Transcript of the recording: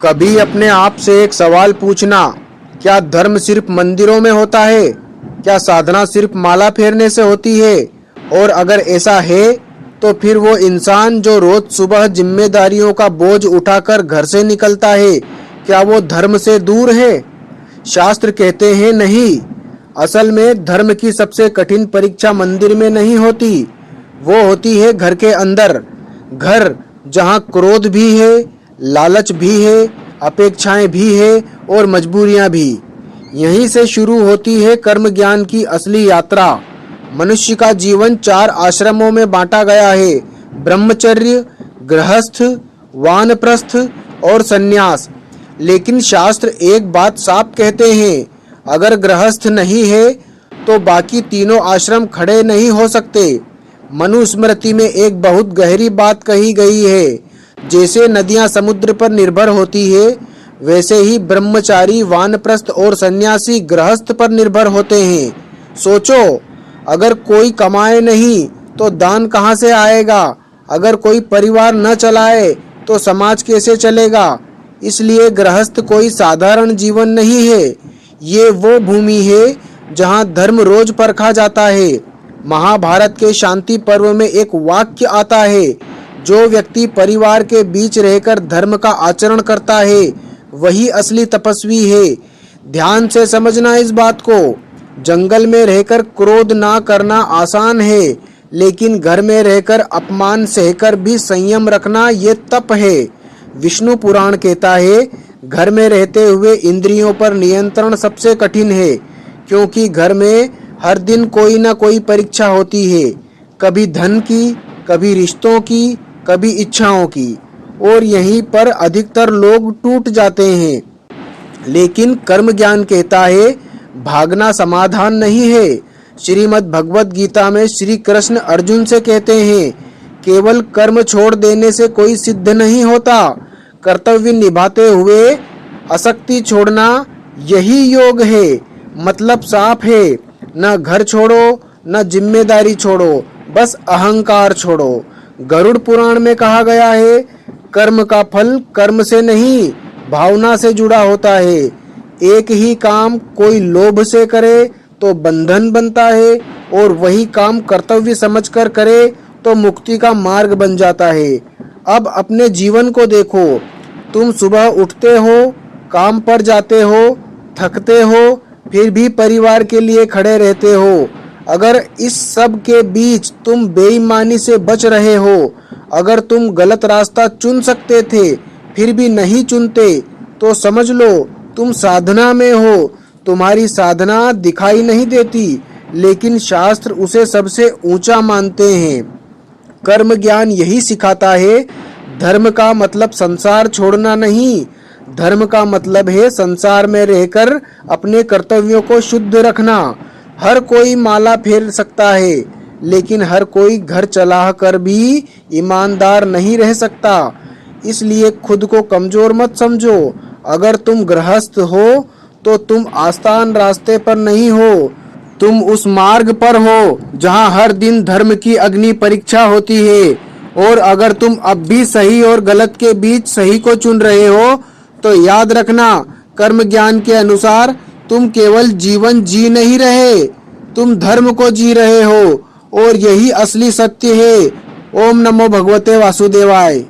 कभी अपने आप से एक सवाल पूछना, क्या धर्म सिर्फ मंदिरों में होता है? क्या साधना सिर्फ माला फेरने से होती है? और अगर ऐसा है तो फिर वो इंसान जो रोज सुबह जिम्मेदारियों का बोझ उठाकर घर से निकलता है, क्या वो धर्म से दूर है? शास्त्र कहते हैं नहीं। असल में धर्म की सबसे कठिन परीक्षा मंदिर में नहीं होती, वो होती है घर के अंदर। घर जहाँ क्रोध भी है, लालच भी है, अपेक्षाएं भी है और मजबूरियां भी। यहीं से शुरू होती है कर्म ज्ञान की असली यात्रा। मनुष्य का जीवन 4 आश्रमों में बांटा गया है: ब्रह्मचर्य, गृहस्थ, वानप्रस्थ और सन्यास। लेकिन शास्त्र एक बात साफ कहते हैं, अगर गृहस्थ नहीं है तो बाकी तीनों आश्रम खड़े नहीं हो सकते। मनुस्मृति में एक बहुत गहरी बात कही गई है, जैसे नदियां समुद्र पर निर्भर होती है, वैसे ही ब्रह्मचारी, वानप्रस्थ और सन्यासी गृहस्थ पर निर्भर होते हैं। सोचो, अगर कोई कमाए नहीं तो दान कहाँ से आएगा? अगर कोई परिवार न चलाए तो समाज कैसे चलेगा? इसलिए गृहस्थ कोई साधारण जीवन नहीं है, ये वो भूमि है जहाँ धर्म रोज परखा जाता है। महाभारत के शांति पर्व में एक वाक्य आता है, जो व्यक्ति परिवार के बीच रहकर धर्म का आचरण करता है वही असली तपस्वी है। ध्यान से समझना इस बात को। जंगल में रहकर क्रोध ना करना आसान है, लेकिन घर में रहकर अपमान सहकर भी संयम रखना ये तप है। विष्णु पुराण कहता है, घर में रहते हुए इंद्रियों पर नियंत्रण सबसे कठिन है, क्योंकि घर में हर दिन कोई ना कोई परीक्षा होती है, कभी धन की, कभी रिश्तों की, कभी इच्छाओं की, और यहीं पर अधिकतर लोग टूट जाते हैं। लेकिन कर्म ज्ञान कहता है, भागना समाधान नहीं है। श्रीमद् भगवत गीता में श्री कृष्ण अर्जुन से कहते हैं, केवल कर्म छोड़ देने से कोई सिद्ध नहीं होता, कर्तव्य निभाते हुए आसक्ति छोड़ना यही योग है। मतलब साफ है, न घर छोड़ो न जिम्मेदारी छोड़ो, बस अहंकार छोड़ो। गरुड़ पुराण में कहा गया है, कर्म का फल कर्म से नहीं भावना से जुड़ा होता है। एक ही काम कोई लोभ से करे तो बंधन बनता है, और वही काम कर्तव्य समझकर करे तो मुक्ति का मार्ग बन जाता है। अब अपने जीवन को देखो, तुम सुबह उठते हो, काम पर जाते हो, थकते हो, फिर भी परिवार के लिए खड़े रहते हो। अगर इस सब के बीच तुम बेईमानी से बच रहे हो, अगर तुम गलत रास्ता चुन सकते थे फिर भी नहीं चुनते, तो समझ लो तुम साधना में हो। तुम्हारी साधना दिखाई नहीं देती, लेकिन शास्त्र उसे सबसे ऊंचा मानते हैं। कर्म ज्ञान यही सिखाता है, धर्म का मतलब संसार छोड़ना नहीं, धर्म का मतलब है संसार में रहकर अपने कर्तव्यों को शुद्ध रखना। हर कोई माला फेर सकता है, लेकिन हर कोई घर चला कर भी ईमानदार नहीं रह सकता। इसलिए खुद को कमजोर मत समझो। अगर तुम गृहस्थ हो तो तुम आसान रास्ते पर नहीं हो, तुम उस मार्ग पर हो जहाँ हर दिन धर्म की अग्नि परीक्षा होती है। और अगर तुम अब भी सही और गलत के बीच सही को चुन रहे हो, तो याद रखना, कर्म ज्ञान के अनुसार तुम केवल जीवन जी नहीं रहे, तुम धर्म को जी रहे हो, और यही असली सत्य है। ओम नमो भगवते वासुदेवाय।